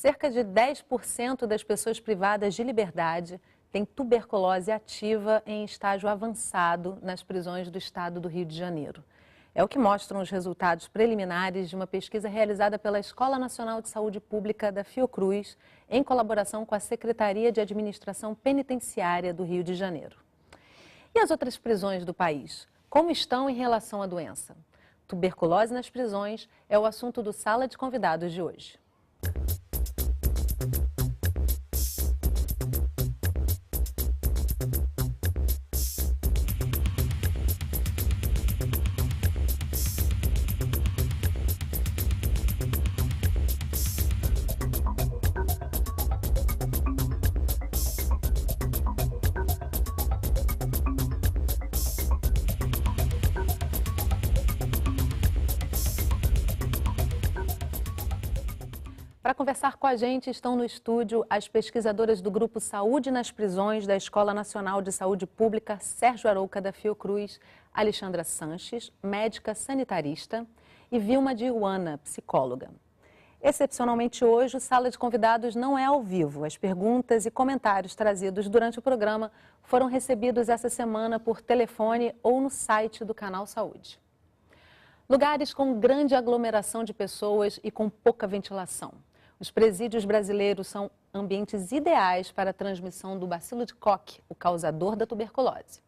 Cerca de 10% das pessoas privadas de liberdade têm tuberculose ativa em estágio avançado nas prisões do estado do Rio de Janeiro. É o que mostram os resultados preliminares de uma pesquisa realizada pela Escola Nacional de Saúde Pública da Fiocruz, em colaboração com a Secretaria de Administração Penitenciária do Rio de Janeiro. E as outras prisões do país? Como estão em relação à doença? Tuberculose nas prisões é o assunto do Sala de Convidados de hoje. Para conversar com a gente estão no estúdio as pesquisadoras do Grupo Saúde nas Prisões da Escola Nacional de Saúde Pública Sérgio Arouca da Fiocruz, Alexandra Sanches, médica sanitarista, e Vilma de Iguana, psicóloga. Excepcionalmente hoje, o Sala de Convidados não é ao vivo. As perguntas e comentários trazidos durante o programa foram recebidos essa semana por telefone ou no site do Canal Saúde. Lugares com grande aglomeração de pessoas e com pouca ventilação. Os presídios brasileiros são ambientes ideais para a transmissão do bacilo de Koch, o causador da tuberculose.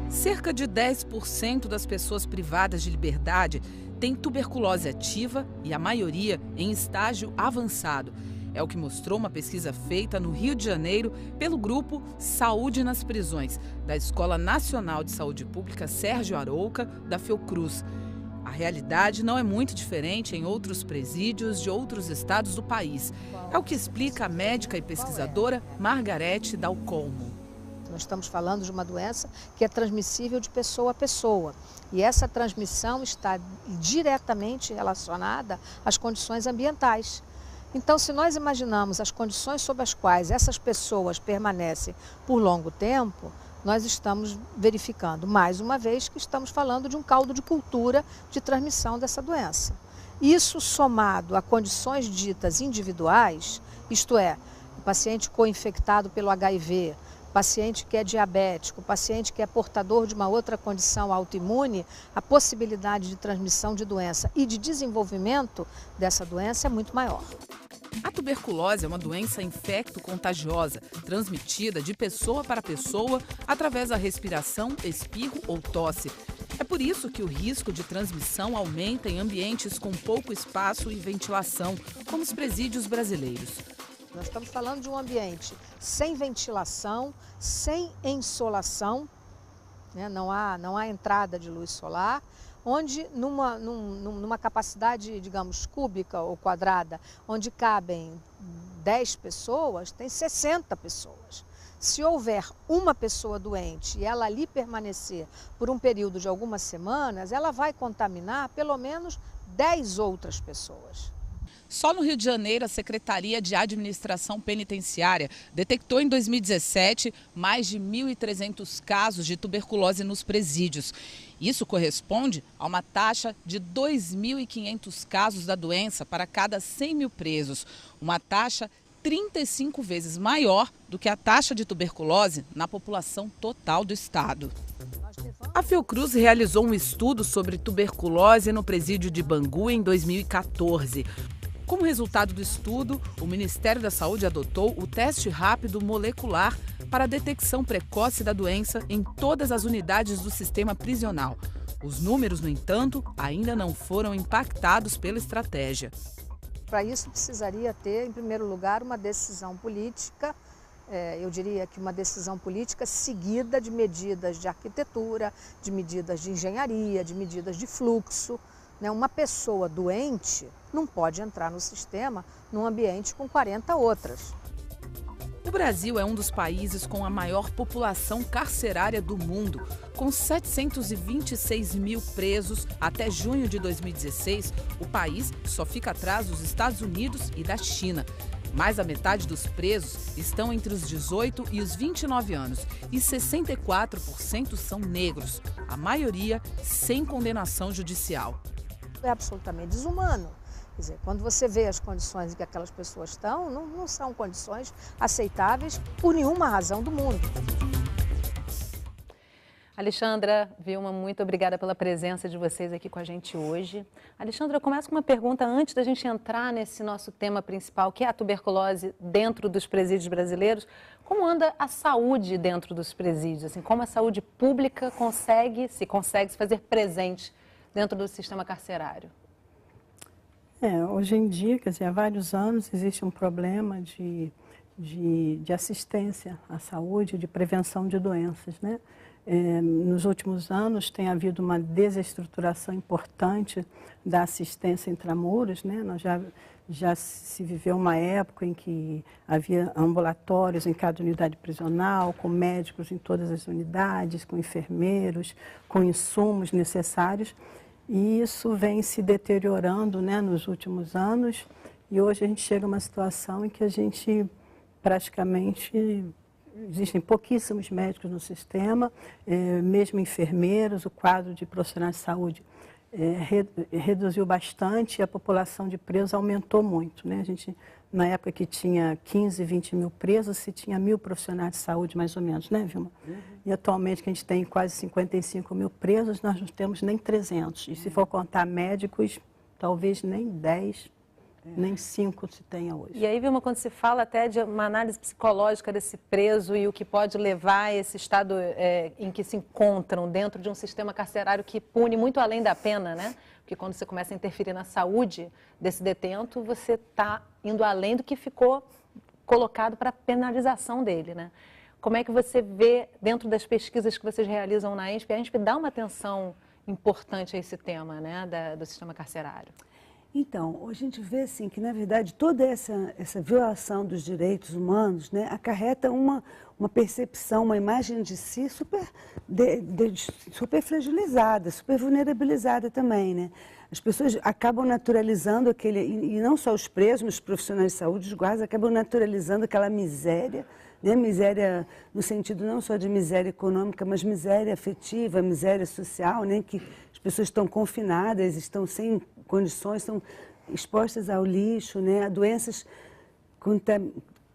Cerca de 10% das pessoas privadas de liberdade têm tuberculose ativa e a maioria em estágio avançado. É o que mostrou uma pesquisa feita no Rio de Janeiro pelo grupo Saúde nas Prisões, da Escola Nacional de Saúde Pública Sérgio Arouca, da Fiocruz. A realidade não é muito diferente em outros presídios de outros estados do país. É o que explica a médica e pesquisadora Margarete Dalcolmo. Nós estamos falando de uma doença que é transmissível de pessoa a pessoa. E essa transmissão está diretamente relacionada às condições ambientais. Então, se nós imaginamos as condições sob as quais essas pessoas permanecem por longo tempo, nós estamos verificando, mais uma vez, que estamos falando de um caldo de cultura de transmissão dessa doença. Isso somado a condições ditas individuais, isto é, o paciente co-infectado pelo HIV, paciente que é diabético, paciente que é portador de uma outra condição autoimune, a possibilidade de transmissão de doença e de desenvolvimento dessa doença é muito maior. A tuberculose é uma doença infecto-contagiosa, transmitida de pessoa para pessoa através da respiração, espirro ou tosse. É por isso que o risco de transmissão aumenta em ambientes com pouco espaço e ventilação, como os presídios brasileiros. Nós estamos falando de um ambiente sem ventilação, sem insolação, né? Não há entrada de luz solar, onde numa capacidade, digamos, cúbica ou quadrada, onde cabem 10 pessoas, tem 60 pessoas. Se houver uma pessoa doente e ela ali permanecer por um período de algumas semanas, ela vai contaminar pelo menos 10 outras pessoas. Só no Rio de Janeiro, a Secretaria de Administração Penitenciária detectou em 2017 mais de 1.300 casos de tuberculose nos presídios. Isso corresponde a uma taxa de 2.500 casos da doença para cada 100 mil presos. Uma taxa 35 vezes maior do que a taxa de tuberculose na população total do estado. A Fiocruz realizou um estudo sobre tuberculose no presídio de Bangu em 2014. Como resultado do estudo, o Ministério da Saúde adotou o teste rápido molecular para a detecção precoce da doença em todas as unidades do sistema prisional. Os números, no entanto, ainda não foram impactados pela estratégia. Para isso precisaria ter, em primeiro lugar, uma decisão política, eu diria que uma decisão política seguida de medidas de arquitetura, de medidas de engenharia, de medidas de fluxo. Uma pessoa doente não pode entrar no sistema num ambiente com 40 outras. O Brasil é um dos países com a maior população carcerária do mundo. Com 726 mil presos até junho de 2016, o país só fica atrás dos Estados Unidos e da China. Mais da metade dos presos estão entre os 18 e os 29 anos e 64% são negros, a maioria sem condenação judicial. É absolutamente desumano. Quer dizer, quando você vê as condições em que aquelas pessoas estão, não são condições aceitáveis por nenhuma razão do mundo. Alexandra, Vilma, muito obrigada pela presença de vocês aqui com a gente hoje. Alexandra, eu começo com uma pergunta antes da gente entrar nesse nosso tema principal, que é a tuberculose dentro dos presídios brasileiros. Como anda a saúde dentro dos presídios? Assim, como a saúde pública se consegue se fazer presente dentro do sistema carcerário? Hoje em dia, quer dizer, há vários anos existe um problema de assistência à saúde, de prevenção de doenças, né? Nos últimos anos tem havido uma desestruturação importante da assistência intramuros, né? Nós já se viveu uma época em que havia ambulatórios em cada unidade prisional, com médicos em todas as unidades, com enfermeiros, com insumos necessários, e isso vem se deteriorando, né, nos últimos anos, e hoje a gente chega a uma situação em que a gente praticamente... Existem pouquíssimos médicos no sistema, mesmo enfermeiros, o quadro de profissionais de saúde reduziu bastante e a população de presos aumentou muito, né? A gente, na época que tinha 15, 20 mil presos, se tinha 1.000 profissionais de saúde, mais ou menos, né, Vilma? E atualmente que a gente tem quase 55 mil presos, nós não temos nem 300. E se for contar médicos, talvez nem 10, nem 5 se tenha hoje. E aí, Vilma, quando se fala até de uma análise psicológica desse preso e o que pode levar a esse estado em que se encontram dentro de um sistema carcerário que pune muito além da pena, né? Porque quando você começa a interferir na saúde desse detento, você está indo além do que ficou colocado para a penalização dele, né? Como é que você vê, dentro das pesquisas que vocês realizam na ENSP, a ENSP dá uma atenção importante a esse tema, né, do sistema carcerário? Então, a gente vê assim que, na verdade, toda essa violação dos direitos humanos, né, acarreta uma percepção, uma imagem de si super fragilizada, super vulnerabilizada também, né? As pessoas acabam naturalizando e não só os presos, mas os profissionais de saúde, os guardas, acabam naturalizando aquela miséria, né? Miséria no sentido não só de miséria econômica, mas miséria afetiva, miséria social, né? Que as pessoas estão confinadas, estão sem condições, estão expostas ao lixo, né? A doenças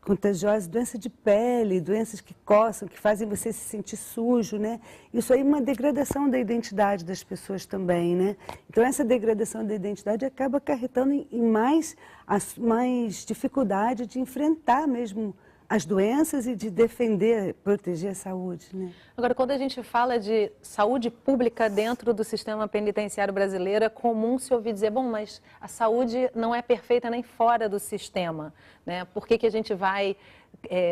contagiosas, doenças de pele, doenças que coçam, que fazem você se sentir sujo, né? Isso aí é uma degradação da identidade das pessoas também, né? Então essa degradação da identidade acaba acarretando em mais dificuldade de enfrentar mesmo as doenças e de defender, proteger a saúde, né? Agora, quando a gente fala de saúde pública dentro do sistema penitenciário brasileiro, é comum se ouvir dizer, bom, mas a saúde não é perfeita nem fora do sistema, né? Por que a gente vai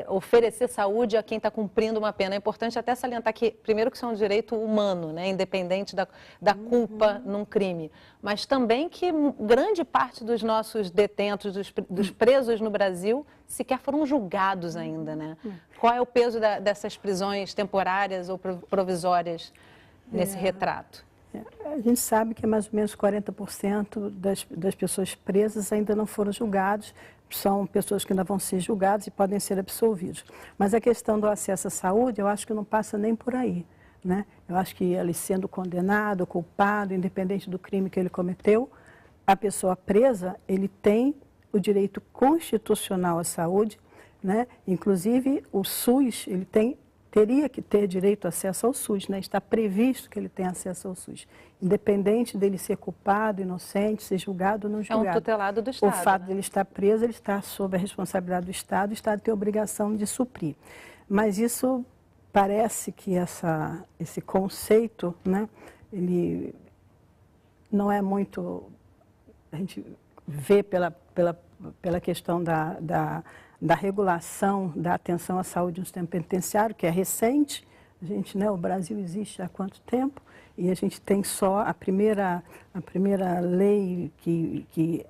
oferecer saúde a quem está cumprindo uma pena? É importante até salientar que, primeiro, que isso é um direito humano, né? Independente da culpa num crime, mas também que grande parte dos nossos detentos, dos presos no Brasil, sequer foram julgados ainda, né? Qual é o peso dessas prisões temporárias ou provisórias nesse retrato? A gente sabe que mais ou menos 40% das pessoas presas ainda não foram julgados, são pessoas que ainda vão ser julgadas e podem ser absolvidos. Mas a questão do acesso à saúde, eu acho que não passa nem por aí, né? Eu acho que ele sendo condenado, culpado, independente do crime que ele cometeu, a pessoa presa, ele tem o direito constitucional à saúde, né? Inclusive o SUS, ele teria que ter direito a acesso ao SUS, né? Está previsto que ele tenha acesso ao SUS, independente dele ser culpado, inocente, ser julgado ou não julgado. É um tutelado do Estado. O fato né? dele estar preso, ele está sob a responsabilidade do Estado, o Estado tem a obrigação de suprir. Mas isso parece que esse conceito, né, ele não é muito... A gente vê pela questão da regulação da atenção à saúde no sistema penitenciário, que é recente. A gente, né, o Brasil existe há quanto tempo? E a gente tem só a primeira lei que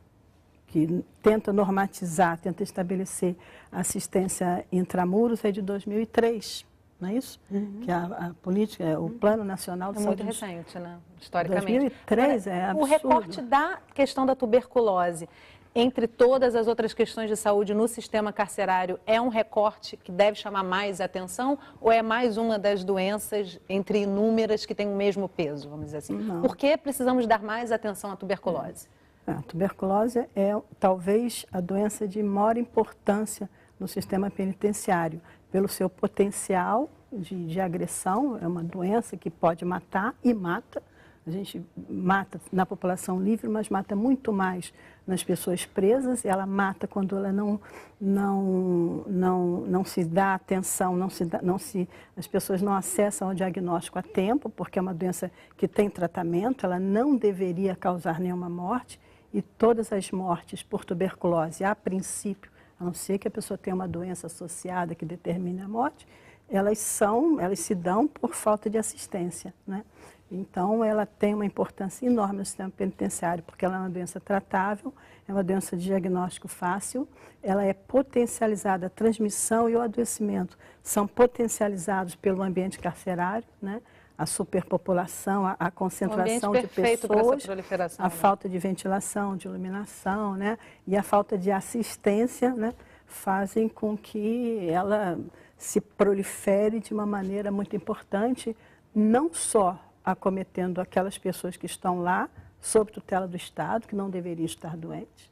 tenta normatizar, tenta estabelecer assistência intramuros, é de 2003, não é isso? Que a política, o Plano Nacional de Saúde... É muito recente, né? Historicamente. 2003 é absurdo. O recorte da questão da tuberculose, entre todas as outras questões de saúde no sistema carcerário, é um recorte que deve chamar mais atenção ou é mais uma das doenças entre inúmeras que tem o mesmo peso, vamos dizer assim? Não. Por que precisamos dar mais atenção à tuberculose? A tuberculose é talvez a doença de maior importância no sistema penitenciário, pelo seu potencial de agressão. É uma doença que pode matar e mata. A gente mata na população livre, mas mata muito mais nas pessoas presas. Ela mata quando ela não se dá atenção, as pessoas não acessam o diagnóstico a tempo, porque é uma doença que tem tratamento, ela não deveria causar nenhuma morte. E todas as mortes por tuberculose, a princípio, a não ser que a pessoa tenha uma doença associada que determine a morte, elas se dão por falta de assistência, né? Então, ela tem uma importância enorme no sistema penitenciário, porque ela é uma doença tratável, é uma doença de diagnóstico fácil, ela é potencializada, a transmissão e o adoecimento são potencializados pelo ambiente carcerário, né? A superpopulação, a concentração de pessoas, a falta de ventilação, de iluminação, né? E a falta de assistência, né? Fazem com que ela se prolifere de uma maneira muito importante, não só acometendo aquelas pessoas que estão lá, sob tutela do Estado, que não deveriam estar doentes,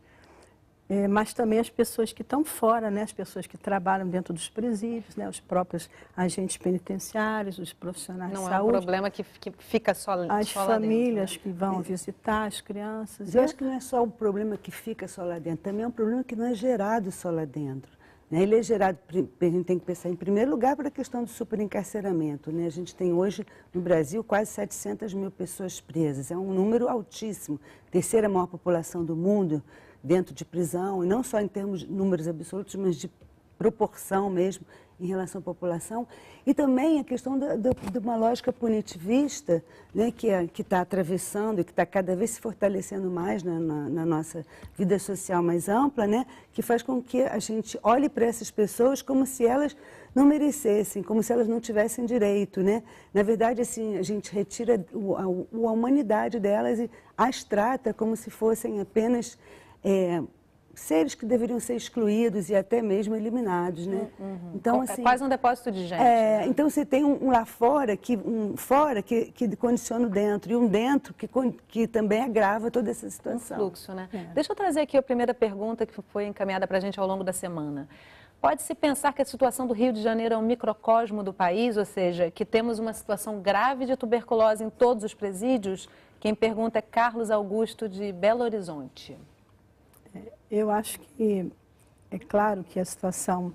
mas também as pessoas que estão fora, né? As pessoas que trabalham dentro dos presídios, né? Os próprios agentes penitenciários, os profissionais de saúde. Não é um problema que fica só lá dentro. As famílias, né? Que vão visitar as crianças. Eu acho que não é só um problema que fica só lá dentro, também é um problema que não é gerado só lá dentro. Ele é gerado, a gente tem que pensar em primeiro lugar para a questão do superencarceramento, né? A gente tem hoje no Brasil quase 700 mil pessoas presas, é um número altíssimo, terceira maior população do mundo dentro de prisão, e não só em termos de números absolutos, mas de proporção mesmo em relação à população. E também a questão de uma lógica punitivista, né, que está atravessando e que está cada vez se fortalecendo mais na nossa vida social mais ampla, né, que faz com que a gente olhe para essas pessoas como se elas não merecessem, como se elas não tivessem direito, né? Na verdade, assim, a gente retira a humanidade delas e as trata como se fossem apenas seres que deveriam ser excluídos e até mesmo eliminados, né? Então, assim, é quase um depósito de gente. Né? Então, você tem um lá fora que condiciona o dentro, e um dentro que também agrava toda essa situação. Um fluxo, né? Deixa eu trazer aqui a primeira pergunta que foi encaminhada para a gente ao longo da semana. Pode-se pensar que a situação do Rio de Janeiro é um microcosmo do país, ou seja, que temos uma situação grave de tuberculose em todos os presídios? Quem pergunta é Carlos Augusto, de Belo Horizonte. Eu acho que, é claro que a situação,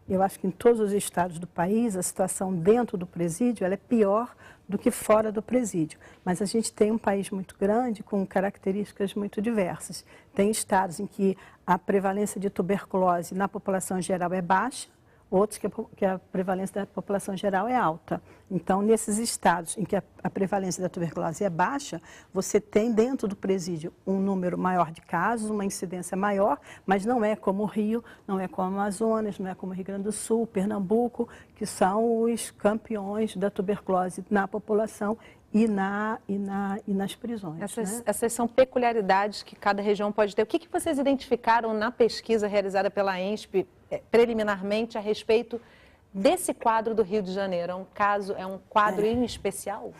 eu acho que em todos os estados do país, a situação dentro do presídio ela é pior do que fora do presídio. Mas a gente tem um país muito grande com características muito diversas. Tem estados em que a prevalência de tuberculose na população geral é baixa, outros que a prevalência da população geral é alta. Então, nesses estados em que a prevalência da tuberculose é baixa, você tem dentro do presídio um número maior de casos, uma incidência maior, mas não é como o Rio, não é como o Amazonas, não é como o Rio Grande do Sul, Pernambuco, que são os campeões da tuberculose na população e nas prisões. Essas são peculiaridades que cada região pode ter. O que vocês identificaram na pesquisa realizada pela ENSP, preliminarmente, a respeito desse quadro do Rio de Janeiro? É um quadro em especial?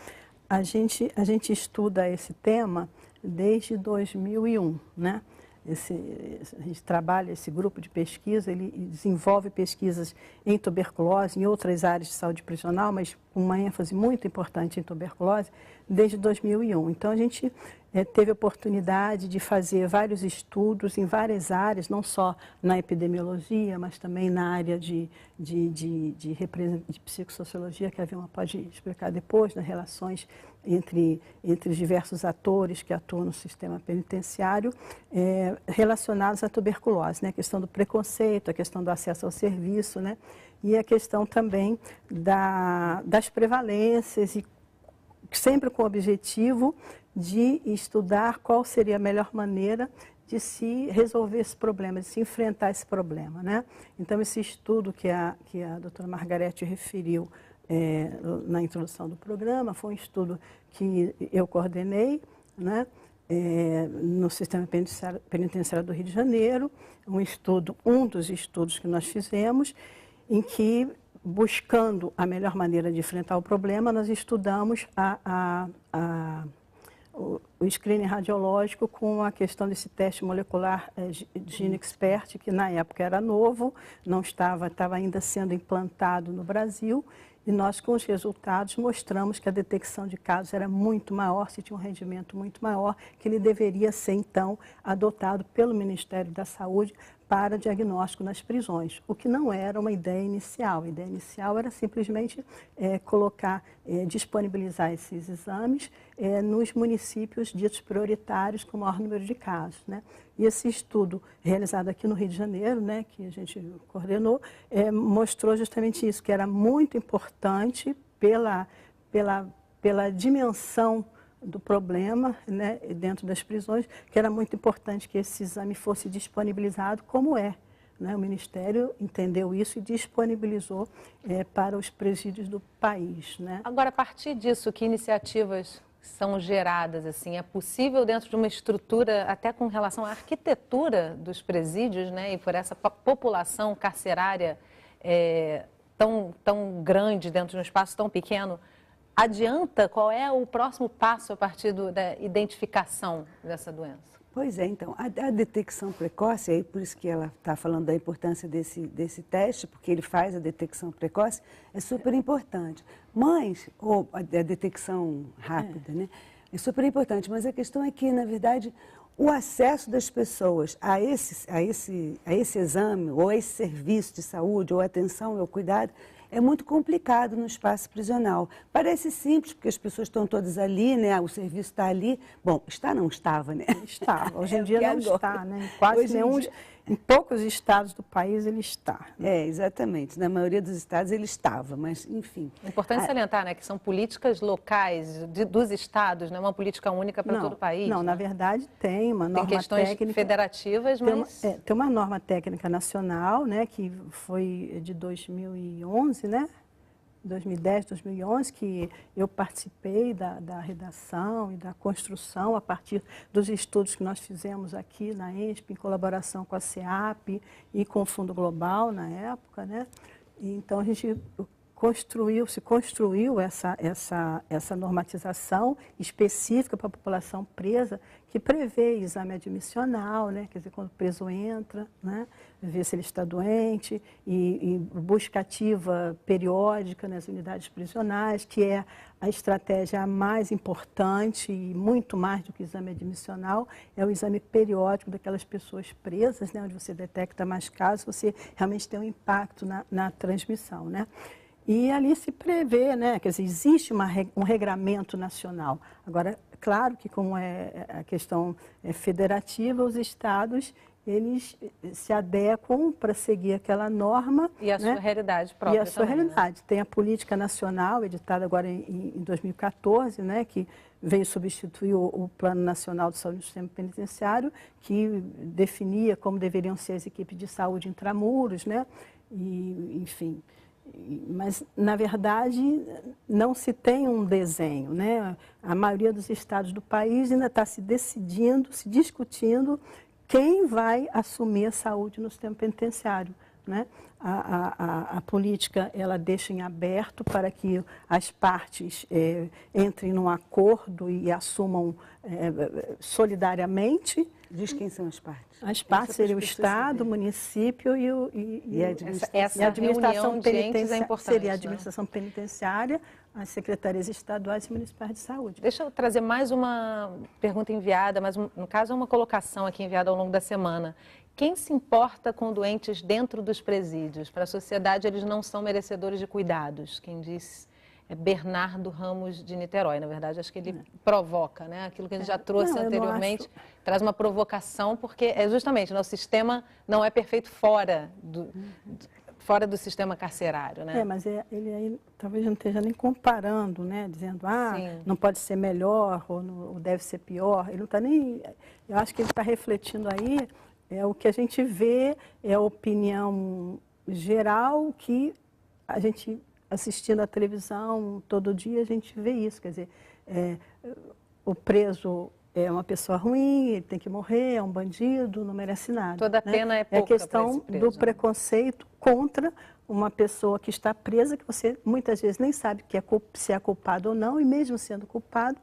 A gente estuda esse tema desde 2001, né? A gente trabalha, esse grupo de pesquisa, ele desenvolve pesquisas em tuberculose, em outras áreas de saúde prisional, mas com uma ênfase muito importante em tuberculose, desde 2001. Então, a gente teve a oportunidade de fazer vários estudos em várias áreas, não só na epidemiologia, mas também na área de psicossociologia, que a Vilma pode explicar depois, nas relações entre os diversos atores que atuam no sistema penitenciário, relacionados à tuberculose, né? A questão do preconceito, a questão do acesso ao serviço, né? E a questão também das prevalências, e sempre com o objetivo de estudar qual seria a melhor maneira de se resolver esse problema, de se enfrentar esse problema, né? Então, esse estudo que a doutora Margarete referiu na introdução do programa foi um estudo que eu coordenei, né? No sistema penitenciário do Rio de Janeiro, um dos estudos que nós fizemos, em que, buscando a melhor maneira de enfrentar o problema, nós estudamos o screening radiológico com a questão desse teste molecular GeneXpert, que na época era novo, não estava ainda sendo implantado no Brasil, e nós, com os resultados, mostramos que a detecção de casos era muito maior, se tinha um rendimento muito maior, que ele deveria ser, então, adotado pelo Ministério da Saúde para diagnóstico nas prisões, o que não era uma ideia inicial. A ideia inicial era simplesmente disponibilizar esses exames nos municípios ditos prioritários com o maior número de casos, né? E esse estudo realizado aqui no Rio de Janeiro, né, que a gente coordenou, mostrou justamente isso, que era muito importante pela dimensão do problema, né, dentro das prisões, que era muito importante que esse exame fosse disponibilizado como é. Né? O Ministério entendeu isso e disponibilizou para os presídios do país. Né? Agora, a partir disso, que iniciativas são geradas? Assim, é possível dentro de uma estrutura, até com relação à arquitetura dos presídios, né, e por essa população carcerária tão grande dentro de um espaço tão pequeno, adianta? Qual é o próximo passo a partir da identificação dessa doença? Pois é, então, a detecção precoce, aí por isso que ela está falando da importância desse teste, porque ele faz a detecção precoce, é super importante. Mas, ou a detecção rápida, né? É super importante, mas a questão é que, na verdade, o acesso das pessoas a esse exame, ou a esse serviço de saúde, ou atenção, ou cuidado, é muito complicado no espaço prisional. Parece simples, porque as pessoas estão todas ali, né? O serviço está ali. Bom, não estava, né? Estava. Hoje em dia não está, né? Em poucos estados do país ele está. Né? Exatamente. Na maioria dos estados ele estava, mas enfim. É importante salientar, né, que são políticas locais dos estados, não é uma política única para todo o país. Não, né? Na verdade tem uma norma técnica. Tem questões federativas, mas... Tem uma norma técnica nacional, né, que foi de 2011, né? 2010, 2011, que eu participei da redação e da construção a partir dos estudos que nós fizemos aqui na ENSP, em colaboração com a SEAP e com o Fundo Global na época, né? E então a gente se construiu essa normatização específica para a população presa, que prevê exame admissional, né? Quer dizer, quando o preso entra, né? Ver se ele está doente, e busca ativa periódica nas unidades prisionais, que é a estratégia mais importante e muito mais do que o exame admissional, é o exame periódico daquelas pessoas presas, né? Onde você detecta mais casos, você realmente tem um impacto na transmissão, né? E ali se prevê, né? Quer dizer, existe um regramento nacional. Agora, claro que como a questão federativa, os estados, eles se adequam para seguir aquela norma. E a sua realidade própria. E a sua também, realidade. Né? Tem a política nacional, editada agora em 2014, né, que veio substituir o Plano Nacional de Saúde do Sistema Penitenciário, que definia como deveriam ser as equipes de saúde intramuros, né, e, enfim. Mas, na verdade, não se tem um desenho, né? A maioria dos estados do país ainda está se decidindo, se discutindo quem vai assumir a saúde no sistema penitenciário, né? A política, ela deixa em aberto para que as partes entrem num acordo e assumam solidariamente. Diz quem são as partes. As partes seriam o Estado, o município e a administração penitenciária. Seria a administração penitenciária, as secretarias estaduais e municipais de saúde. Deixa eu trazer mais uma pergunta enviada, mas no caso é uma colocação aqui enviada ao longo da semana. Quem se importa com doentes dentro dos presídios? Para a sociedade, eles não são merecedores de cuidados. Quem diz é Bernardo Ramos de Niterói. Na verdade, acho que ele provoca, né? Aquilo que a gente já trouxe anteriormente, traz uma provocação, porque justamente o sistema não é perfeito fora do sistema carcerário, né? Mas ele aí talvez não esteja nem comparando, né? Dizendo, não pode ser melhor ou deve ser pior. Ele não está nem... Eu acho que ele está refletindo aí o que a gente vê, é a opinião geral que a gente... assistindo à televisão todo dia, a gente vê isso, quer dizer, o preso é uma pessoa ruim, ele tem que morrer, é um bandido, não merece nada. Toda pena é pouca. É a questão do preconceito contra uma pessoa que está presa, que você muitas vezes nem sabe se é culpado ou não, e mesmo sendo culpado,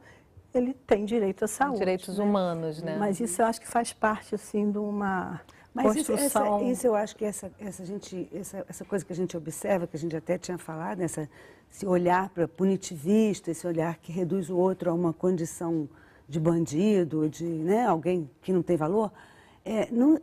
ele tem direito à saúde. Direitos humanos, né? Mas isso eu acho que faz parte, assim, de uma construção... Isso eu acho que essa coisa que a gente observa, que a gente até tinha falado, esse olhar para punitivista, esse olhar que reduz o outro a uma condição de bandido, de, né, alguém que não tem valor,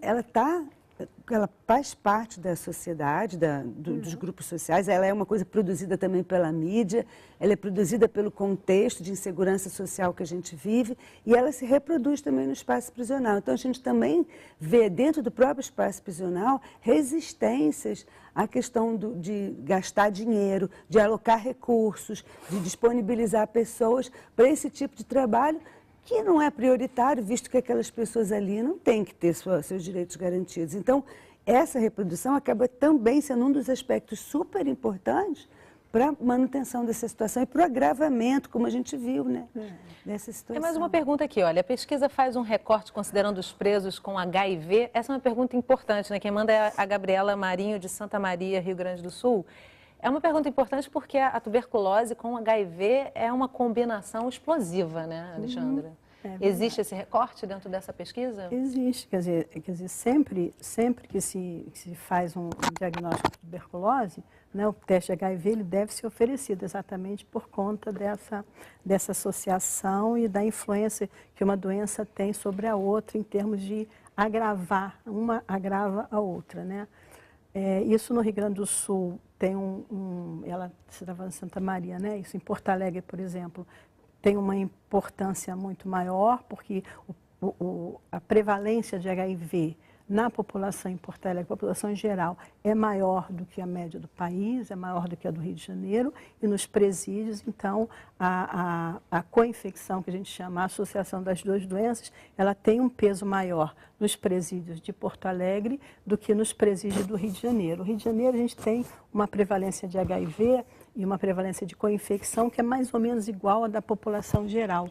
ela faz parte da sociedade, dos grupos sociais, ela é uma coisa produzida também pela mídia, ela é produzida pelo contexto de insegurança social que a gente vive e ela se reproduz também no espaço prisional. Então, a gente também vê dentro do próprio espaço prisional resistências à questão de gastar dinheiro, de alocar recursos, de disponibilizar pessoas para esse tipo de trabalho que não é prioritário, visto que aquelas pessoas ali não têm que ter seus direitos garantidos. Então, essa reprodução acaba também sendo um dos aspectos super importantes para a manutenção dessa situação e para o agravamento, como a gente viu, né, dessa situação. Tem mais uma pergunta aqui, olha, a pesquisa faz um recorte considerando os presos com HIV. Essa é uma pergunta importante, né? Quem manda é a Gabriela Marinho, de Santa Maria, Rio Grande do Sul. É uma pergunta importante porque a tuberculose com HIV é uma combinação explosiva, né, Alexandra? Existe esse recorte dentro dessa pesquisa? Existe, quer dizer sempre que se faz um diagnóstico de tuberculose, né, o teste de HIV ele deve ser oferecido exatamente por conta dessa associação e da influência que uma doença tem sobre a outra em termos de agravar, uma agrava a outra, né? Isso no Rio Grande do Sul tem ela estava em Santa Maria, né? Isso em Porto Alegre, por exemplo, tem uma importância muito maior, porque a prevalência de HIV na população em Porto Alegre, a população em geral, é maior do que a média do país, é maior do que a do Rio de Janeiro, e nos presídios, então, a co-infecção, que a gente chama a associação das duas doenças, ela tem um peso maior nos presídios de Porto Alegre do que nos presídios do Rio de Janeiro. No Rio de Janeiro, a gente tem uma prevalência de HIV e uma prevalência de co-infecção que é mais ou menos igual à da população geral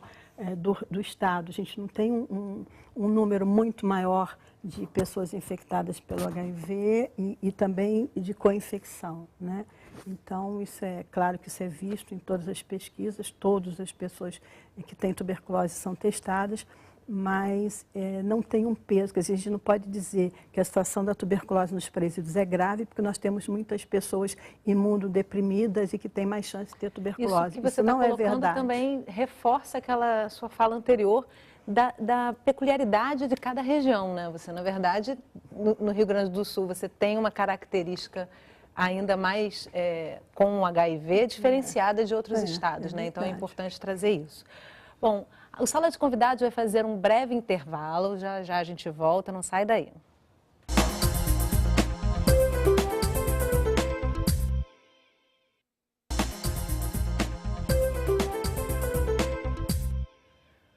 do estado. A gente não tem um número muito maior de pessoas infectadas pelo HIV e também de co-infecção, né? Então, isso é claro que isso é visto em todas as pesquisas, todas as pessoas que têm tuberculose são testadas, mas não tem um peso, quer dizer, a gente não pode dizer que a situação da tuberculose nos presídios é grave, porque nós temos muitas pessoas imunodeprimidas e que têm mais chance de ter tuberculose. Isso que você está colocando também reforça aquela sua fala anterior da peculiaridade de cada região, né? Você, na verdade, no Rio Grande do Sul, você tem uma característica ainda mais com o HIV diferenciada de outros estados, né? Então é importante trazer isso. Bom, o Sala de Convidados vai fazer um breve intervalo, já já a gente volta, não sai daí.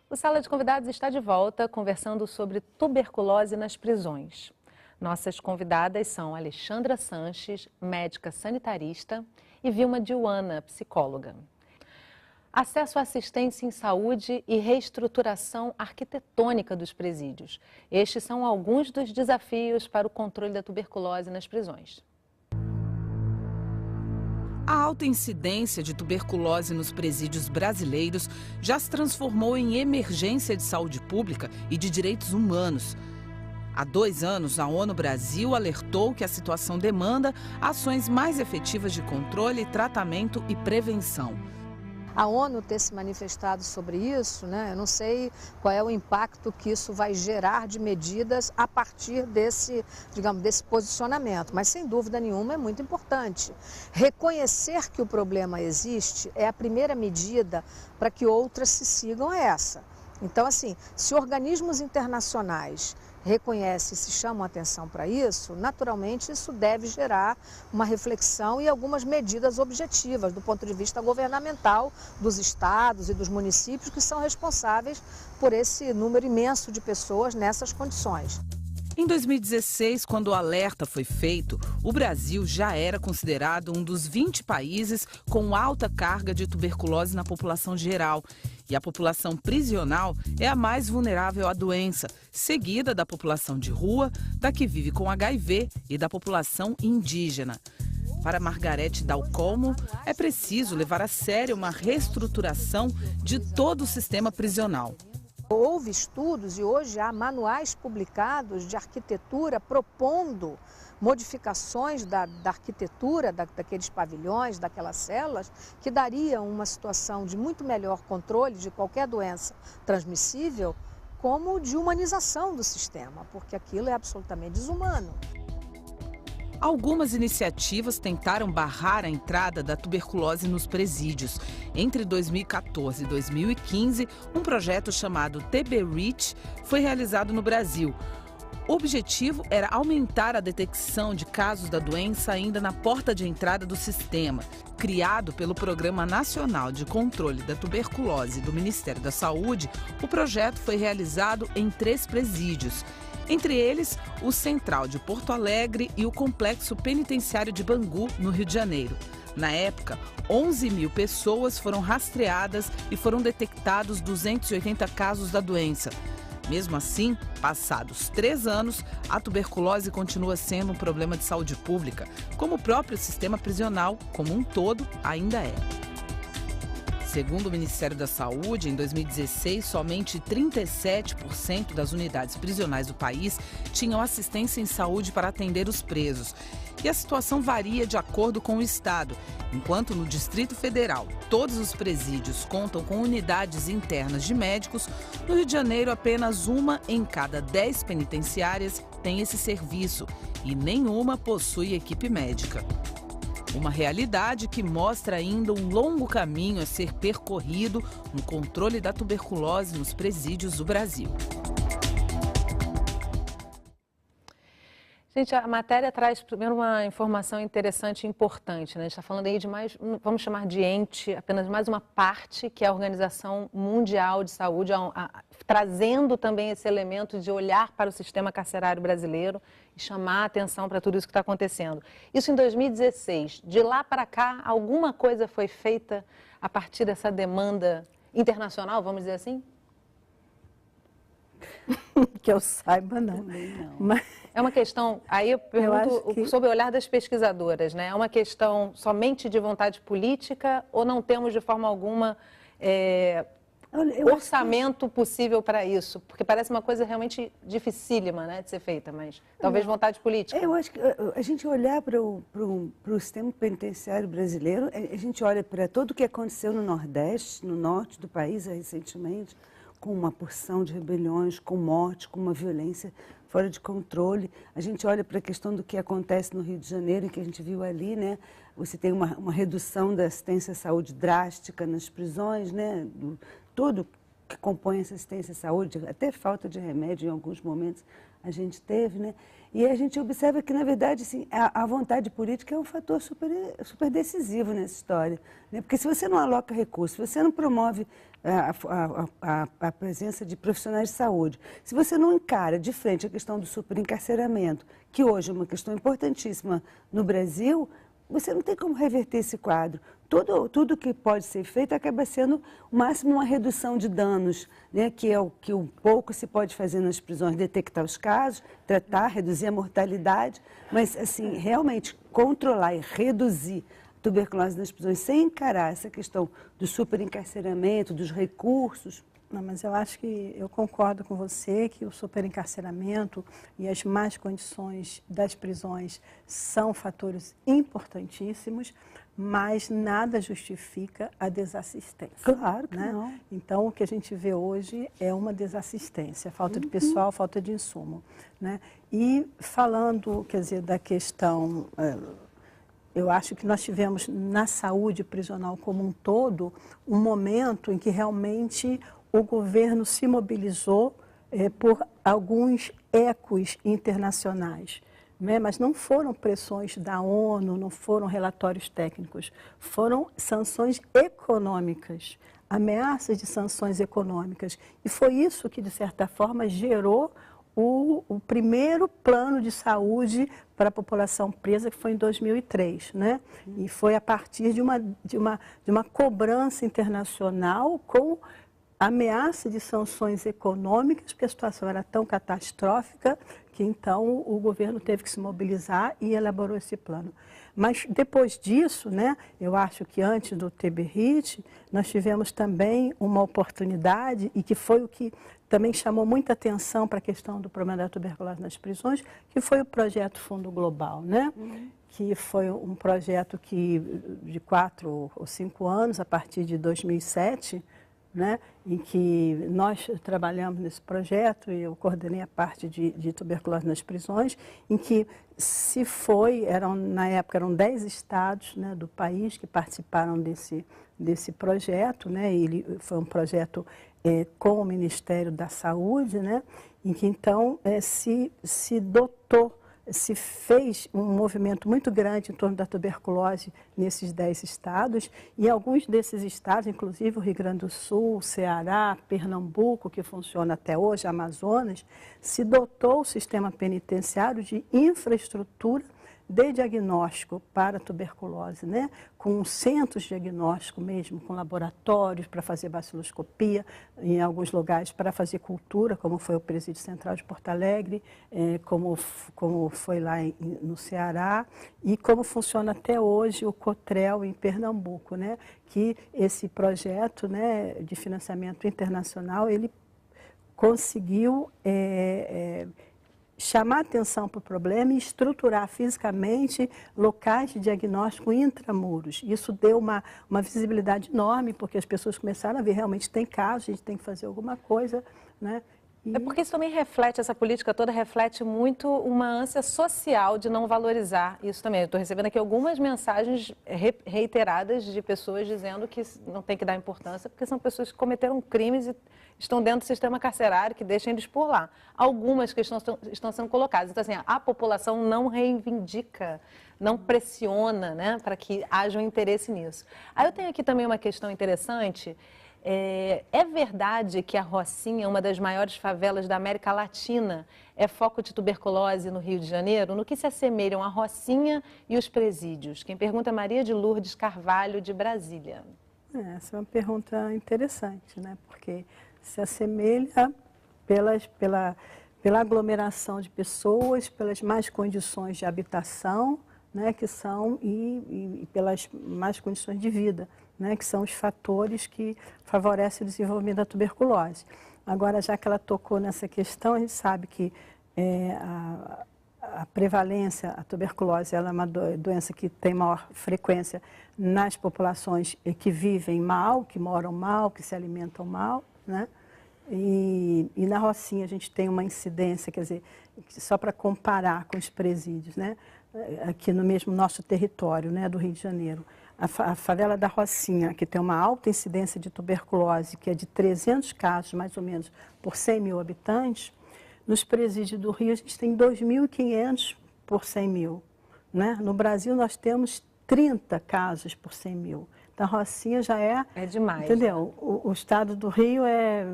O Sala de Convidados está de volta, conversando sobre tuberculose nas prisões. Nossas convidadas são Alexandra Sanches, médica sanitarista, e Vilma Diuana, psicóloga. Acesso à assistência em saúde e reestruturação arquitetônica dos presídios. Estes são alguns dos desafios para o controle da tuberculose nas prisões. A alta incidência de tuberculose nos presídios brasileiros já se transformou em emergência de saúde pública e de direitos humanos. Há 2 anos, a ONU Brasil alertou que a situação demanda ações mais efetivas de controle, tratamento e prevenção. A ONU ter se manifestado sobre isso, né? Eu não sei qual é o impacto que isso vai gerar de medidas a partir desse, digamos, desse posicionamento, mas sem dúvida nenhuma é muito importante. Reconhecer que o problema existe é a primeira medida para que outras se sigam a essa. Então, assim, se organismos internacionais reconhecem e se chamam atenção para isso, naturalmente isso deve gerar uma reflexão e algumas medidas objetivas do ponto de vista governamental dos estados e dos municípios que são responsáveis por esse número imenso de pessoas nessas condições. Em 2016, quando o alerta foi feito, o Brasil já era considerado um dos 20 países com alta carga de tuberculose na população geral. E a população prisional é a mais vulnerável à doença, seguida da população de rua, da que vive com HIV e da população indígena. Para Margarete Dalcomo, é preciso levar a sério uma reestruturação de todo o sistema prisional. Houve estudos e hoje há manuais publicados de arquitetura propondo modificações da arquitetura daqueles pavilhões, daquelas celas, que dariam uma situação de muito melhor controle de qualquer doença transmissível, como de humanização do sistema, porque aquilo é absolutamente desumano. Algumas iniciativas tentaram barrar a entrada da tuberculose nos presídios. Entre 2014 e 2015, um projeto chamado TB-REACH foi realizado no Brasil. O objetivo era aumentar a detecção de casos da doença ainda na porta de entrada do sistema. Criado pelo Programa Nacional de Controle da Tuberculose do Ministério da Saúde, o projeto foi realizado em 3 presídios. Entre eles, o Central de Porto Alegre e o Complexo Penitenciário de Bangu, no Rio de Janeiro. Na época, 11.000 pessoas foram rastreadas e foram detectados 280 casos da doença. Mesmo assim, passados 3 anos, a tuberculose continua sendo um problema de saúde pública, como o próprio sistema prisional, como um todo, ainda é. Segundo o Ministério da Saúde, em 2016, somente 37% das unidades prisionais do país tinham assistência em saúde para atender os presos. E a situação varia de acordo com o estado. Enquanto no Distrito Federal todos os presídios contam com unidades internas de médicos, no Rio de Janeiro apenas 1 em cada 10 penitenciárias tem esse serviço e nenhuma possui equipe médica. Uma realidade que mostra ainda um longo caminho a ser percorrido no controle da tuberculose nos presídios do Brasil. Gente, a matéria traz primeiro uma informação interessante e importante, né? A gente está falando aí de mais, vamos chamar de ente, apenas mais uma parte, que é a Organização Mundial de Saúde, trazendo também esse elemento de olhar para o sistema carcerário brasileiro e chamar a atenção para tudo isso que está acontecendo. Isso em 2016. De lá para cá, alguma coisa foi feita a partir dessa demanda internacional, vamos dizer assim? Que eu saiba, não. Também não. Mas... É uma questão, aí eu pergunto sobre o olhar das pesquisadoras, né? É uma questão somente de vontade política ou não temos de forma alguma orçamento possível para isso? Porque parece uma coisa realmente dificílima, né, de ser feita, mas talvez vontade política. Eu acho que a gente olhar para o sistema penitenciário brasileiro, a gente olha para tudo o que aconteceu no Nordeste, no Norte do país recentemente, com uma porção de rebeliões, com morte, com uma violência fora de controle. A gente olha para a questão do que acontece no Rio de Janeiro, que a gente viu ali, né? Você tem uma redução da assistência à saúde drástica nas prisões, né? Tudo que compõe essa assistência à saúde, até falta de remédio em alguns momentos a gente teve, né? E a gente observa que, na verdade, assim, a vontade política é um fator super decisivo nessa história, né? Porque se você não aloca recursos, se você não promove a presença de profissionais de saúde, se você não encara de frente a questão do superencarceramento, que hoje é uma questão importantíssima no Brasil, você não tem como reverter esse quadro. Tudo que pode ser feito acaba sendo o máximo uma redução de danos, né, que é o que um pouco se pode fazer nas prisões, detectar os casos, tratar, reduzir a mortalidade, mas assim, realmente controlar e reduzir a tuberculose nas prisões sem encarar essa questão do superencarceramento, dos recursos. Não, mas eu acho que eu concordo com você que o superencarceramento e as más condições das prisões são fatores importantíssimos, mas nada justifica a desassistência. Claro que né? não. Então, o que a gente vê hoje é uma desassistência, falta de pessoal, falta de insumo. Né? E falando, quer dizer, da questão... Eu acho que nós tivemos na saúde prisional como um todo um momento em que realmente o governo se mobilizou por alguns ecos internacionais, né? Mas não foram pressões da ONU, não foram relatórios técnicos, foram sanções econômicas, ameaças de sanções econômicas. E foi isso que, de certa forma, gerou o primeiro plano de saúde para a população presa, que foi em 2003, né? E foi a partir de uma cobrança internacional com ameaça de sanções econômicas, porque a situação era tão catastrófica que então o governo teve que se mobilizar e elaborou esse plano. Mas depois disso, né, eu acho que antes do TB-RIT, nós tivemos também uma oportunidade, e que foi o que também chamou muita atenção para a questão do problema da tuberculose nas prisões, que foi o projeto Fundo Global, né? Que foi um projeto que, de 4 ou 5 anos, a partir de 2007, né, em que nós trabalhamos nesse projeto, e eu coordenei a parte de tuberculose nas prisões, em que na época eram 10 estados, né, do país que participaram desse projeto, né, e ele foi um projeto com o Ministério da Saúde, né, em que então se dotou, se fez um movimento muito grande em torno da tuberculose nesses 10 estados, e alguns desses estados, inclusive o Rio Grande do Sul, Ceará, Pernambuco, que funciona até hoje, Amazonas, se dotou o sistema penitenciário de infraestrutura de diagnóstico para a tuberculose, né? Com centros de diagnóstico mesmo, com laboratórios para fazer baciloscopia, em alguns lugares para fazer cultura, como foi o Presídio Central de Porto Alegre, como foi lá no Ceará, e como funciona até hoje o COTREL em Pernambuco, né? Que esse projeto, né, de financiamento internacional, ele conseguiu chamar atenção para o problema e estruturar fisicamente locais de diagnóstico intramuros. Isso deu uma visibilidade enorme, porque as pessoas começaram a ver, realmente tem casos, a gente tem que fazer alguma coisa, né? É porque isso também reflete, essa política toda reflete muito uma ânsia social de não valorizar isso também. Eu estou recebendo aqui algumas mensagens reiteradas de pessoas dizendo que não tem que dar importância, porque são pessoas que cometeram crimes e estão dentro do sistema carcerário, que deixam eles por lá. Algumas que estão sendo colocadas. Então, assim, a população não reivindica, não pressiona, né, para que haja um interesse nisso. Aí eu tenho aqui também uma questão interessante. É verdade que a Rocinha, uma das maiores favelas da América Latina, é foco de tuberculose no Rio de Janeiro? No que se assemelham a Rocinha e os presídios? Quem pergunta é Maria de Lourdes Carvalho, de Brasília. Essa é uma pergunta interessante, né? Porque se assemelha pela aglomeração de pessoas, pelas más condições de habitação, né, que são, e pelas más condições de vida, né, que são os fatores que favorecem o desenvolvimento da tuberculose. Agora, já que ela tocou nessa questão, a gente sabe que a prevalência, a tuberculose, ela é uma doença que tem maior frequência nas populações que vivem mal, que moram mal, que se alimentam mal, né? E na Rocinha a gente tem uma incidência, quer dizer, só para comparar com os presídios, né? Aqui no mesmo nosso território, né, do Rio de Janeiro. A favela da Rocinha, que tem uma alta incidência de tuberculose, que é de 300 casos, mais ou menos, por 100 mil habitantes, nos presídios do Rio a gente tem 2.500 por 100 mil. Né? No Brasil nós temos 30 casos por 100 mil. Então, a Rocinha já é... É demais. Entendeu? O estado do Rio é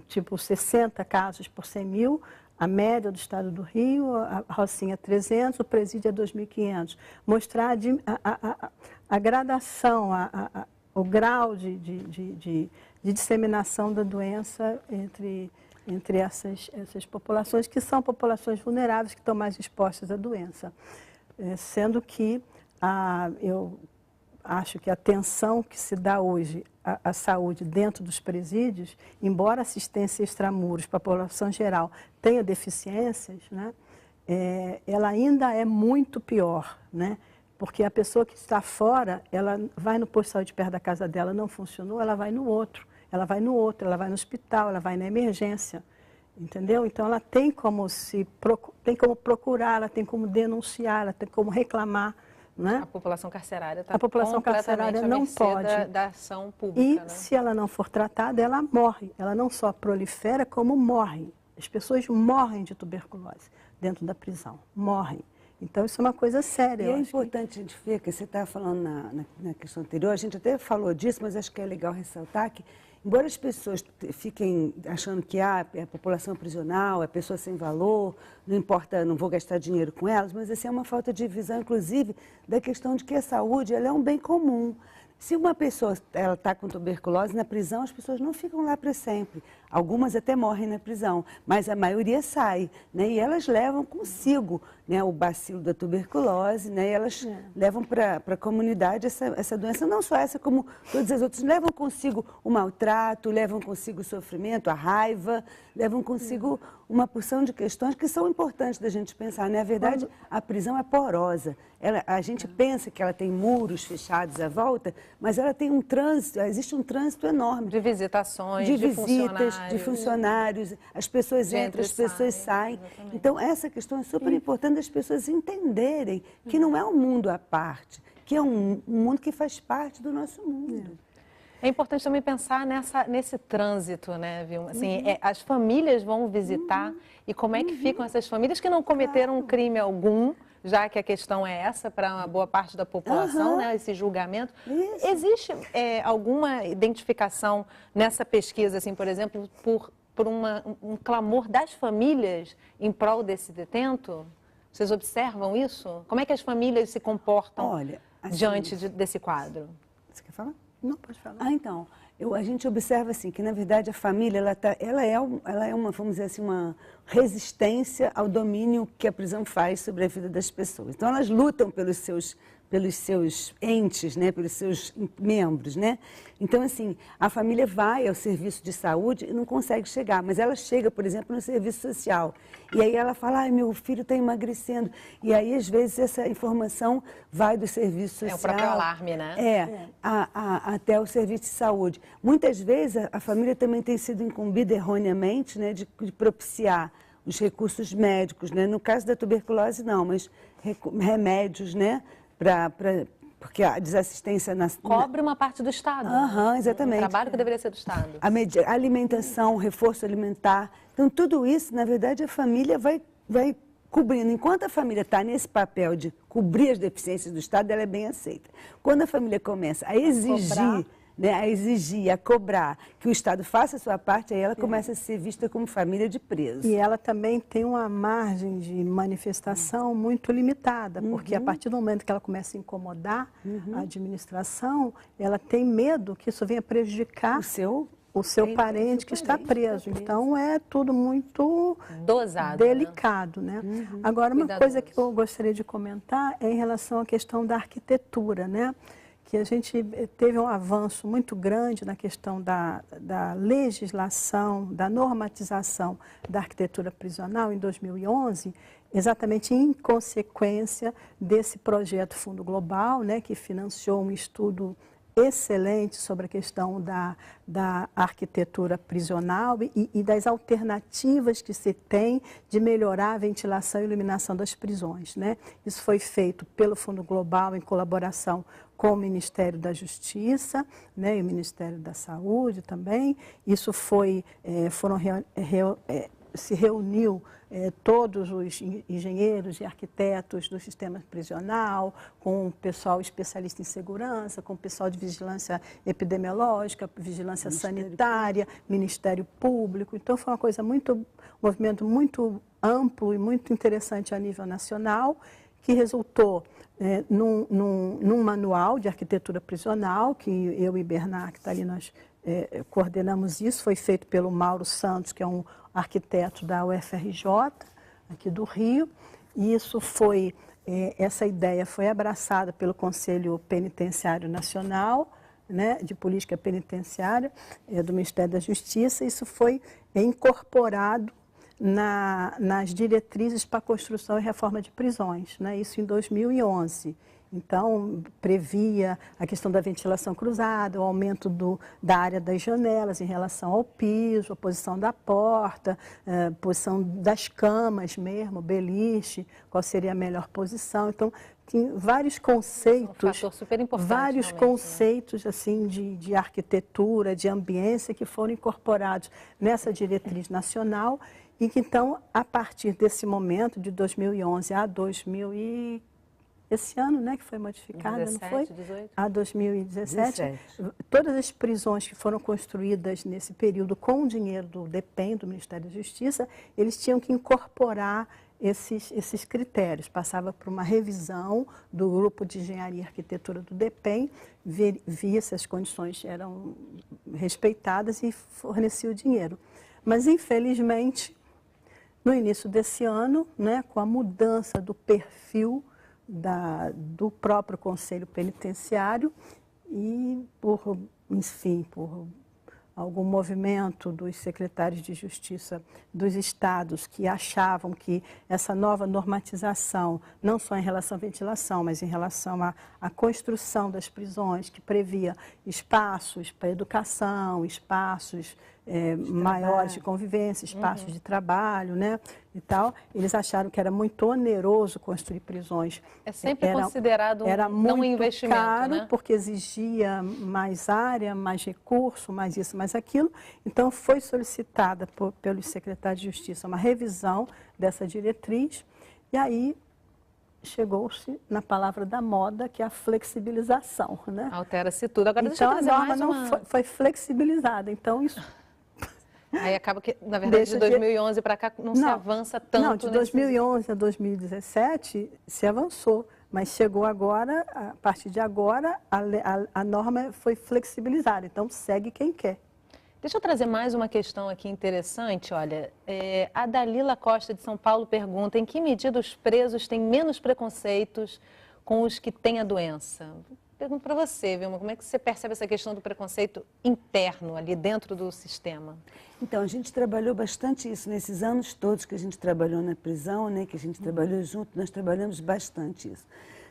tipo 60 casos por 100 mil, a média do estado do Rio, a Rocinha é 300, o presídio é 2.500. Mostrar a gradação, o grau de disseminação da doença entre essas populações, que são populações vulneráveis, que estão mais expostas à doença. Sendo que eu acho que a atenção que se dá hoje à saúde dentro dos presídios, embora a assistência extramuros para a população geral tenha deficiências, né, ela ainda é muito pior, né? Porque a pessoa que está fora, ela vai no posto de saúde perto da casa dela, não funcionou, ela vai no outro, ela vai no hospital, ela vai na emergência, entendeu? Então ela tem como procurar, ela tem como denunciar, ela tem como reclamar. Né? A população carcerária está não pode da ação pública. E né? Se ela não for tratada, ela morre. Ela não só prolifera, como morre. As pessoas morrem de tuberculose dentro da prisão, morrem. Então, isso é uma coisa séria. E é importante a gente ver, que você estava falando na questão anterior, a gente até falou disso, mas acho que é legal ressaltar que, embora as pessoas fiquem achando que é a população prisional, é pessoa sem valor, não importa, não vou gastar dinheiro com elas, mas assim, é uma falta de visão, inclusive, da questão de que a saúde ela é um bem comum. Se uma pessoa está com tuberculose na prisão, as pessoas não ficam lá para sempre. Algumas até morrem na prisão, mas a maioria sai, né? E elas levam consigo, né, o bacilo da tuberculose, né? E elas levam para a comunidade essa doença, não só essa, como todas as outras. Levam consigo o maltrato, levam consigo o sofrimento, a raiva, levam consigo uma porção de questões que são importantes da gente pensar. Na verdade, a prisão é porosa. A gente pensa que ela tem muros fechados à volta, mas ela tem um trânsito, existe um trânsito enorme. De visitações, de visitas, de funcionários, as pessoas entram, as pessoas saem. Então, essa questão é super importante das pessoas entenderem que não é um mundo à parte, que é um mundo que faz parte do nosso mundo. É importante também pensar nesse trânsito, né, Vilma? Assim, as famílias vão visitar e como é que ficam essas famílias que não cometeram um crime algum, já que a questão é essa para uma boa parte da população, né, esse julgamento. Isso. Existe alguma identificação nessa pesquisa, assim, por exemplo, por um clamor das famílias em prol desse detento? Vocês observam isso? Como é que as famílias se comportam diante desse quadro? Você quer falar? Não, pode falar. Então, a gente observa assim que, na verdade, a família ela é uma, vamos dizer assim, uma resistência ao domínio que a prisão faz sobre a vida das pessoas. Então, elas lutam pelos seus entes, né, pelos seus membros, né? Então, assim, a família vai ao serviço de saúde e não consegue chegar, mas ela chega, por exemplo, no serviço social. E aí ela fala, ai, meu filho está emagrecendo. E aí, às vezes, essa informação vai do serviço social. É o próprio alarme, né? Até o serviço de saúde. Muitas vezes, a família também tem sido incumbida erroneamente, né, de propiciar os recursos médicos, né? No caso da tuberculose, não, mas remédios, né? Porque a desassistência... Cobre uma parte do Estado. Exatamente. O trabalho que deveria ser do Estado. A alimentação, o reforço alimentar. Então, tudo isso, na verdade, a família vai cobrindo. Enquanto a família está nesse papel de cobrir as deficiências do Estado, ela é bem aceita. Quando a família começa a exigir... a cobrar que o Estado faça a sua parte, aí ela começa a ser vista como família de presos. E ela também tem uma margem de manifestação muito limitada, porque a partir do momento que ela começa a incomodar a administração, ela tem medo que isso venha prejudicar o seu parente que está preso. Então, é tudo muito dosado, delicado, né? Agora, uma coisa que eu gostaria de comentar é em relação à questão da arquitetura, né? Que a gente teve um avanço muito grande na questão da legislação, da normatização da arquitetura prisional em 2011, exatamente em consequência desse projeto Fundo Global, né, que financiou um estudo excelente sobre a questão da arquitetura prisional e das alternativas que se tem de melhorar a ventilação e iluminação das prisões, né? Isso foi feito pelo Fundo Global em colaboração com o Ministério da Justiça, né, e o Ministério da Saúde também. Isso se reuniu todos os engenheiros e arquitetos do sistema prisional, com o pessoal especialista em segurança, com o pessoal de vigilância epidemiológica, vigilância sanitária, Ministério Público. Então, foi um movimento muito amplo e muito interessante a nível nacional, que resultou num manual de arquitetura prisional, que eu e Bernard, que está ali, nós coordenamos isso. Foi feito pelo Mauro Santos, que é um arquiteto da UFRJ, aqui do Rio, e isso essa ideia foi abraçada pelo Conselho Penitenciário Nacional, né, de Política Penitenciária, do Ministério da Justiça. Isso foi incorporado nas diretrizes para a construção e reforma de prisões, né, isso em 2011. Então, previa a questão da ventilação cruzada, o aumento da área das janelas em relação ao piso, a posição da porta, a posição das camas mesmo, beliche, qual seria a melhor posição. Então, tem vários conceitos, um fator super importante, conceitos assim, de arquitetura, de ambiência que foram incorporados nessa diretriz nacional e que, então, a partir desse momento, de 2011 a 2015, esse ano, né, que foi modificada, 17, não foi? 18. A 2017, todas as prisões que foram construídas nesse período com o dinheiro do DEPEN, do Ministério da Justiça, eles tinham que incorporar esses critérios. Passava por uma revisão do grupo de engenharia e arquitetura do DEPEN, via se as condições eram respeitadas e fornecia o dinheiro. Mas, infelizmente, no início desse ano, né, com a mudança do perfil do próprio Conselho Penitenciário e, por algum movimento dos secretários de Justiça dos estados que achavam que essa nova normatização, não só em relação à ventilação, mas em relação à construção das prisões, que previa espaços para educação, espaços maiores de convivência, espaços de trabalho, né, e tal, eles acharam que era muito oneroso construir prisões. É sempre considerado um investimento, caro, né? Porque exigia mais área, mais recurso, mais isso, mais aquilo. Então, foi solicitada pelos secretários de Justiça uma revisão dessa diretriz e aí chegou-se na palavra da moda, que é a flexibilização, né? Altera-se tudo. Agora, deixa eu Então, a trazer norma mais não foi flexibilizada. Então, isso... Aí acaba que, na verdade, de 2011 para cá não se avança tanto. Não, de 2011 a 2017 se avançou, mas chegou agora, a partir de agora, a norma foi flexibilizada, então segue quem quer. Deixa eu trazer mais uma questão aqui interessante. Olha, a Dalila Costa de São Paulo pergunta: em que medida os presos têm menos preconceitos com os que têm a doença? Pergunto para você, Vilma, como é que você percebe essa questão do preconceito interno ali dentro do sistema? Então, a gente trabalhou bastante isso nesses anos todos que a gente trabalhou na prisão, né, que a gente trabalhou junto, nós trabalhamos bastante isso.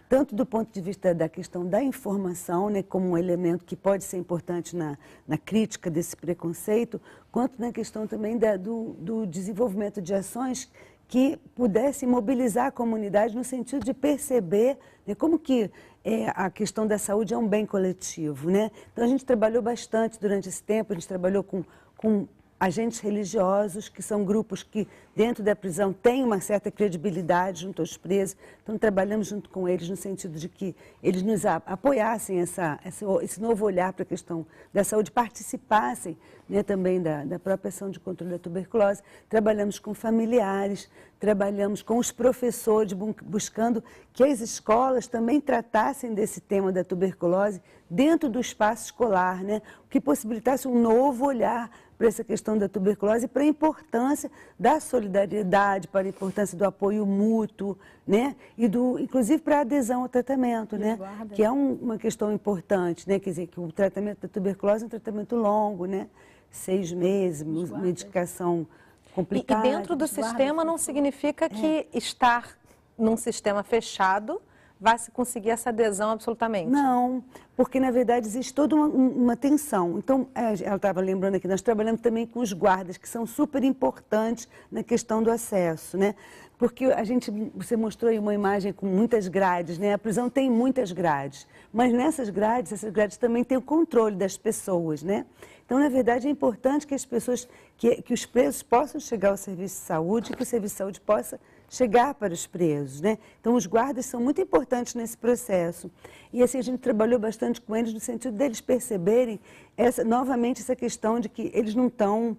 Tanto do ponto de vista da questão da informação, né, como um elemento que pode ser importante na crítica desse preconceito, quanto na questão também do desenvolvimento de ações que pudessem mobilizar a comunidade no sentido de perceber, né, como que a questão da saúde é um bem coletivo, né? Então, a gente trabalhou bastante durante esse tempo, a gente trabalhou com agentes religiosos, que são grupos que, dentro da prisão, têm uma certa credibilidade junto aos presos. Então, trabalhamos junto com eles no sentido de que eles nos apoiassem esse novo olhar para a questão da saúde, participassem, né, também da própria ação de controle da tuberculose. Trabalhamos com familiares, trabalhamos com os professores, buscando que as escolas também tratassem desse tema da tuberculose dentro do espaço escolar, né, o que possibilitasse um novo olhar para essa questão da tuberculose, para a importância da solidariedade, para a importância do apoio mútuo, né? E inclusive para a adesão ao tratamento, né? Que é uma questão importante, né? Quer dizer, que o tratamento da tuberculose é um tratamento longo, né? 6 meses, medicação complicada. E dentro do sistema não significa que estar num sistema fechado vai se conseguir essa adesão absolutamente? Não, porque na verdade existe toda uma tensão. Então, ela estava lembrando aqui, nós trabalhamos também com os guardas, que são super importantes na questão do acesso, né? Porque você mostrou aí uma imagem com muitas grades, né? A prisão tem muitas grades, mas essas grades também têm o controle das pessoas, né? Então, na verdade, é importante que as pessoas, que os presos possam chegar ao serviço de saúde, que o serviço de saúde possa chegar para os presos, né? Então, os guardas são muito importantes nesse processo. E assim, a gente trabalhou bastante com eles no sentido deles perceberem novamente essa questão de que eles não estão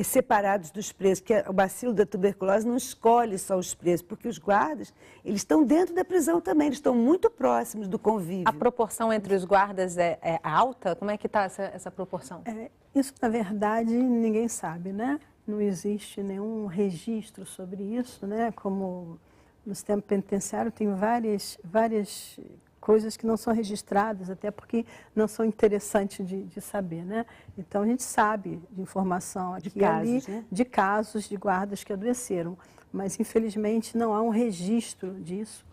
separados dos presos, que o bacilo da tuberculose não escolhe só os presos, porque os guardas, eles estão dentro da prisão também, eles estão muito próximos do convívio. A proporção entre os guardas é alta? Como é que está essa proporção? Isso, na verdade, ninguém sabe, né? Não existe nenhum registro sobre isso, né? Como no sistema penitenciário tem várias coisas que não são registradas, até porque não são interessantes de saber, né? Então, a gente sabe de informação aqui e ali, né? De casos de guardas que adoeceram, mas, infelizmente, não há um registro disso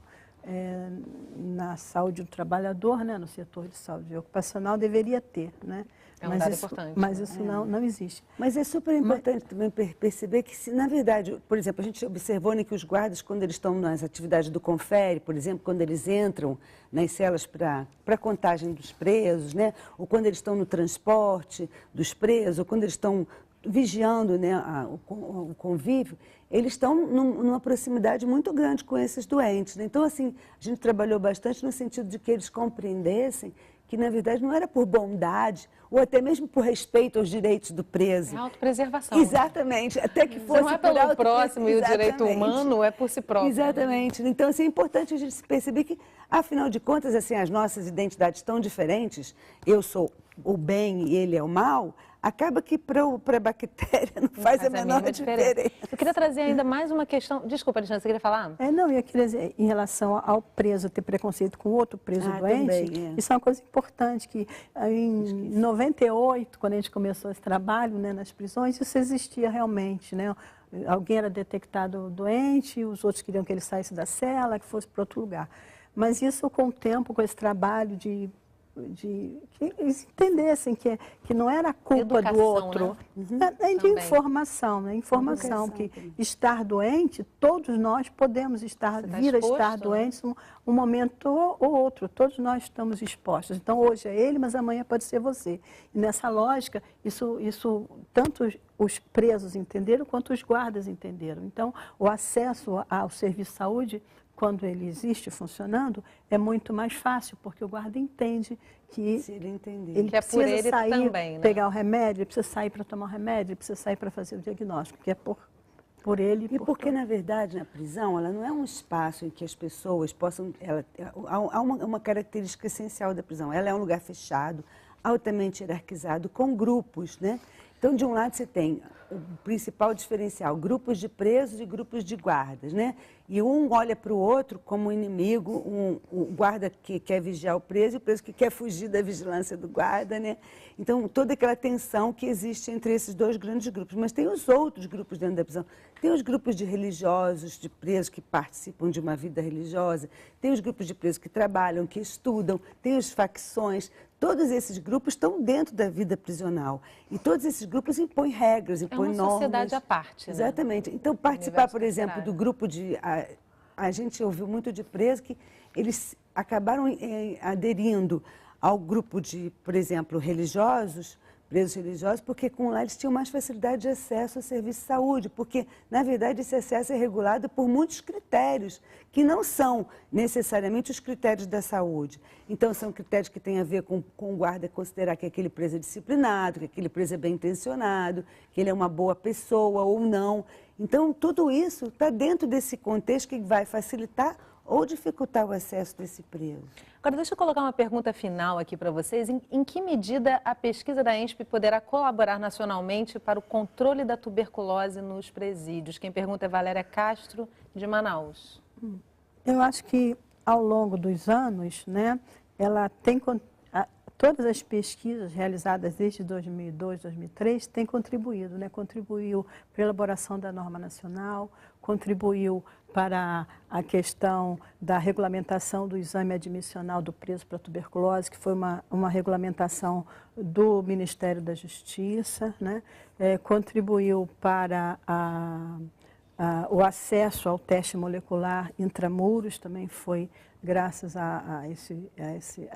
na saúde do trabalhar, né? No setor de saúde ocupacional deveria ter, né? É um dado importante. Mas isso não existe. Mas é super importante também perceber que, na verdade, por exemplo, a gente observou, né, que os guardas, quando eles estão nas atividades do Confere, por exemplo, quando eles entram nas celas para a contagem dos presos, né, ou quando eles estão no transporte dos presos, ou quando eles estão vigiando, né, o convívio, eles estão numa proximidade muito grande com esses doentes, né? Então, assim, a gente trabalhou bastante no sentido de que eles compreendessem que na verdade não era por bondade ou até mesmo por respeito aos direitos do preso. É autopreservação. Exatamente, até que fosse não é pelo próximo e o direito humano, é por si próprio. Exatamente. Então, assim, é importante a gente perceber que, afinal de contas, assim, as nossas identidades tão diferentes, eu sou o bem e ele é o mal, acaba que para a bactéria não faz a menor diferença. Eu queria trazer ainda mais uma questão. Desculpa, Alexandre, você queria falar? Não, eu queria dizer, em relação ao preso ter preconceito com outro preso doente, também, isso é uma coisa importante, que em 98, quando a gente começou esse trabalho, né, nas prisões, isso existia realmente, né? Alguém era detectado doente, os outros queriam que ele saísse da cela, que fosse para outro lugar. Mas isso, com o tempo, com esse trabalho de que eles entendessem que não era culpa do outro, né? De informação, né? Informação que estar doente, todos nós podemos vir a estar doentes um momento ou outro, todos nós estamos expostos. Então hoje é ele, mas amanhã pode ser você. E nessa lógica, isso tanto os presos entenderam quanto os guardas entenderam. Então o acesso ao serviço de saúde, quando ele existe funcionando, é muito mais fácil, porque o guarda entende que ele que é por ele sair, também, né? pegar o remédio, ele precisa sair para tomar o remédio, ele precisa sair para fazer o diagnóstico, que é por ele. E porque, na verdade, na prisão, ela não é um espaço em que as pessoas possam... Há uma característica essencial da prisão. Ela é um lugar fechado, altamente hierarquizado, com grupos, né? Então, de um lado, você tem o principal diferencial, grupos de presos e grupos de guardas, né? E um olha para o outro como inimigo, o guarda que quer vigiar o preso e o preso que quer fugir da vigilância do guarda, né? Então, toda aquela tensão que existe entre esses dois grandes grupos. Mas tem os outros grupos dentro da prisão. Tem os grupos de religiosos, de presos que participam de uma vida religiosa, tem os grupos de presos que trabalham, que estudam, tem as facções. Todos esses grupos estão dentro da vida prisional. E todos esses grupos impõem regras, impõem normas. É uma sociedade à parte, né? Exatamente. Então, participar, por exemplo, do grupo de... A gente ouviu muito de presos que eles acabaram aderindo ao grupo de, por exemplo, religiosos, presos religiosos, porque com lá eles tinham mais facilidade de acesso ao serviço de saúde, porque, na verdade, esse acesso é regulado por muitos critérios, que não são necessariamente os critérios da saúde. Então, são critérios que têm a ver com o guarda considerar que aquele preso é disciplinado, que aquele preso é bem intencionado, que ele é uma boa pessoa ou não. Então, tudo isso está dentro desse contexto que vai facilitar ou dificultar o acesso desse preso. Agora, deixa eu colocar uma pergunta final aqui para vocês. Em que medida a pesquisa da ENSP poderá colaborar nacionalmente para o controle da tuberculose nos presídios? Quem pergunta é Valéria Castro, de Manaus. Eu acho que, ao longo dos anos, né, ela tem... Todas as pesquisas realizadas desde 2002, 2003 têm contribuído, né? Contribuiu para a elaboração da norma nacional, contribuiu para a questão da regulamentação do exame admissional do preso para tuberculose, que foi uma regulamentação do Ministério da Justiça, né? Contribuiu para o acesso ao teste molecular intramuros, também foi graças a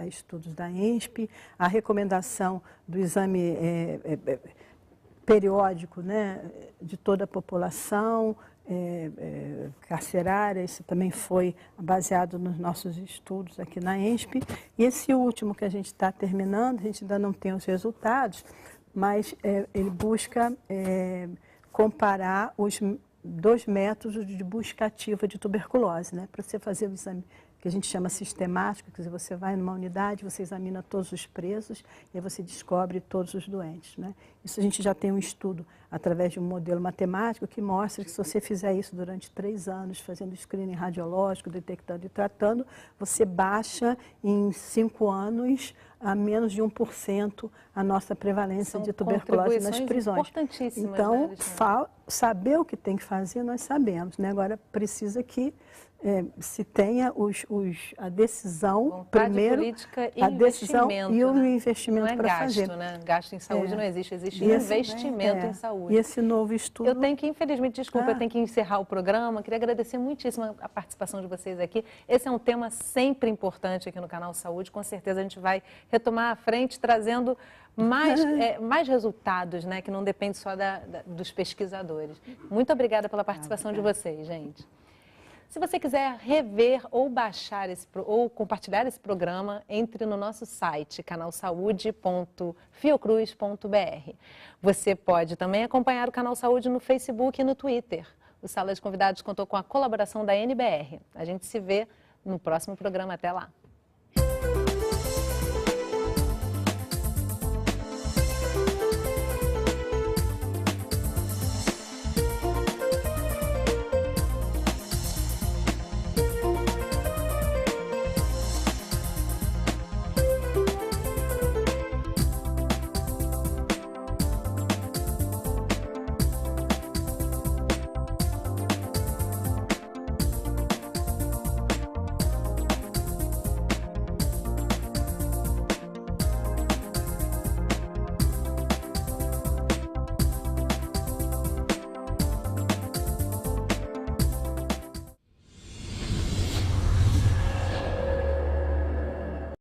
estudos da ENSP, a recomendação do exame periódico, né, de toda a população carcerária, isso também foi baseado nos nossos estudos aqui na ENSP. E esse último que a gente está terminando, a gente ainda não tem os resultados, mas ele busca comparar os 2 métodos de busca ativa de tuberculose, né, para você fazer o exame que a gente chama sistemático, quer dizer, você vai numa unidade, você examina todos os presos e aí você descobre todos os doentes, né? Isso a gente já tem um estudo através de um modelo matemático que mostra que se você fizer isso durante 3 anos, fazendo screening radiológico, detectando e tratando, você baixa em 5 anos a menos de 1% a nossa prevalência de tuberculose nas prisões. Importantíssimas, então, né, saber o que tem que fazer, nós sabemos, né? Agora, precisa que se tenha a decisão, vontade primeiro, política e a decisão e o né? investimento para fazer. Não é gasto, né? Gasto em saúde não existe, existe investimento em saúde. E esse novo estudo... Eu tenho que, infelizmente, desculpa, eu tenho que encerrar o programa. Queria agradecer muitíssimo a participação de vocês aqui. Esse é um tema sempre importante aqui no canal Saúde. Com certeza a gente vai retomar à frente, trazendo mais resultados, né? Que não depende só dos pesquisadores. Muito obrigada pela participação de vocês, gente. Se você quiser rever ou baixar ou compartilhar esse programa, entre no nosso site canalsaude.fiocruz.br. Você pode também acompanhar o Canal Saúde no Facebook e no Twitter. O Sala de Convidados contou com a colaboração da NBR. A gente se vê no próximo programa. Até lá!